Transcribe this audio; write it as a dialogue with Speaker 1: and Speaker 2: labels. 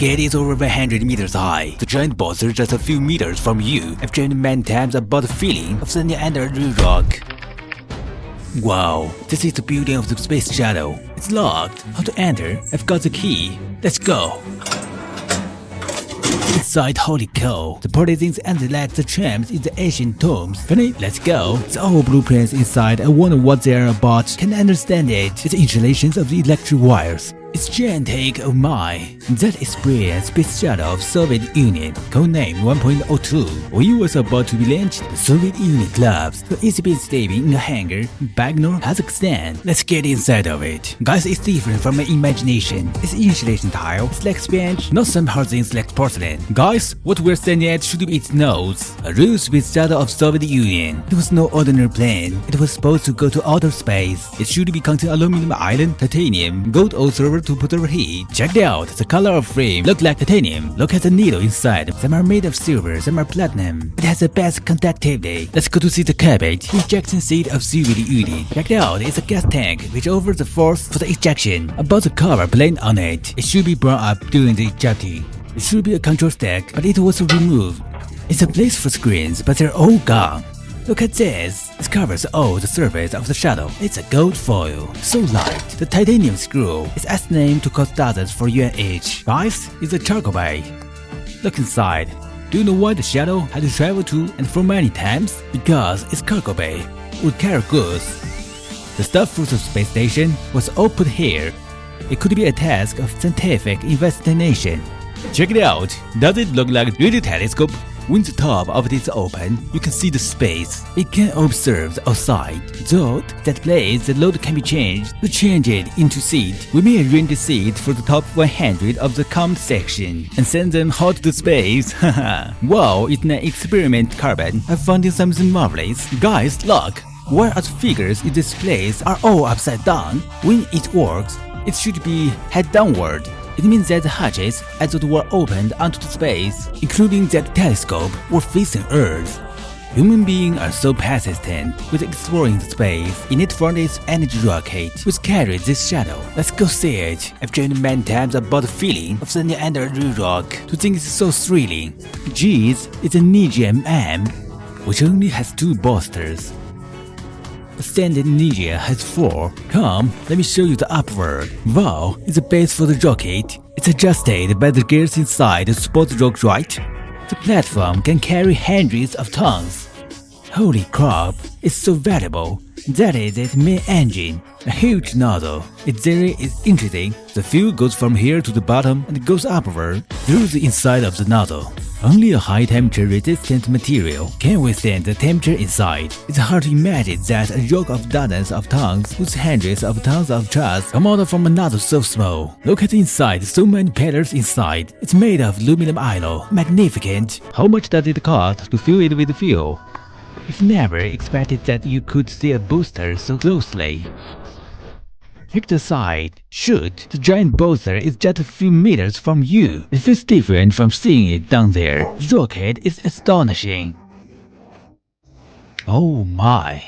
Speaker 1: rocket is over 100 meters high. The giant buzzer just a few meters from you. I've dreamed many times about the feeling of standing under the rock. Wow, this is the building of the space shuttle. It's locked. How to enter? I've got the key. Let's go. Inside, holy cow, the partisans and the tramps in the ancient tombs. Funny, let's go. It's all blueprints inside. I wonder what they're about. Can't understand it. It's installations of the electric wires. It's gigantic, oh my. That is brilliant space shuttle of Soviet Union, codename 1.02. When it was about to be launched, the Soviet Union collapsed. The ECB is staying in a hangar, Bagnor, Kazakhstan. Let's get inside of it. Guys, it's different from my imagination. It's insulation tile, it's like sponge, not some housings like porcelain. Guys, what we're standing at should be its nose. A real space shuttle of Soviet Union. It was no ordinary plane. It was supposed to go to outer space. It should be containing aluminum island, titanium, gold ore to put over heat. Check it out, the color of frame look like titanium. Look at the needle inside. Some are made of silver, some are platinum. It has the best conductivity. Let's go to see the cabbage ejection seat of Soviet Union. Check it out, it's a gas tank which offers the force for the ejection. About the cover plane on it. It should be brought up during the ejection. It should be a control stack, but it was removed. It's a place for screens, but they're all gone. Look at this. This covers all the surface of the shuttle. It's a gold foil. So light. The titanium screw is estimated to cost dozens for yuan each. Guys, it's a charcoal bay. Look inside. Do you know why the shuttle had to travel to and from many times? Because its cargo bay would carry goods. The stuff for the space station was all put here. It could be a task of scientific investigation. Check it out. Does it look like a radio telescope? When the top of it is open, you can see the space. It can observe outside. Though that place, the load can be changed. To change it into seed, we may arrange the seed for the top 100 of the comment section and send them out to space. Wow, it's an experiment carbon. I found something marvelous. Guys, look! Why are the figures in this place are all upside down? When it works, it should be head downward. It means that the hatches, as it were opened onto the space, including that telescope, were facing Earth. Human beings are so persistent with exploring the space. In it found its energy rocket, which carried this shuttle. Let's go see it. I've dreamed many times about the feeling of standing under the rock. To think it's so thrilling. Geez, it's a Nigium M, which only has 2 boosters. The standard Nigia has 4. Come, let me show you the upward. Wow, it's a base for the rocket. It's adjusted by the gears inside to support the rocket, right? The platform can carry hundreds of tons. Holy crap, it's so valuable. That is its main engine, a huge nozzle. It's very interesting. The fuel goes from here to the bottom and goes upward through the inside of the nozzle. Only a high temperature resistant material can withstand the temperature inside. It's hard to imagine that a rock of dozens of tons with hundreds of tons of trust come out from a nozzle so small. Look at the inside, so many pillars inside. It's made of aluminum alloy. Magnificent. How much does it cost to fill it with fuel? I've never expected that you could see a booster so closely. Check the side. Shoot, the giant booster is just a few meters from you. It feels different from seeing it down there. The rocket is astonishing. Oh my.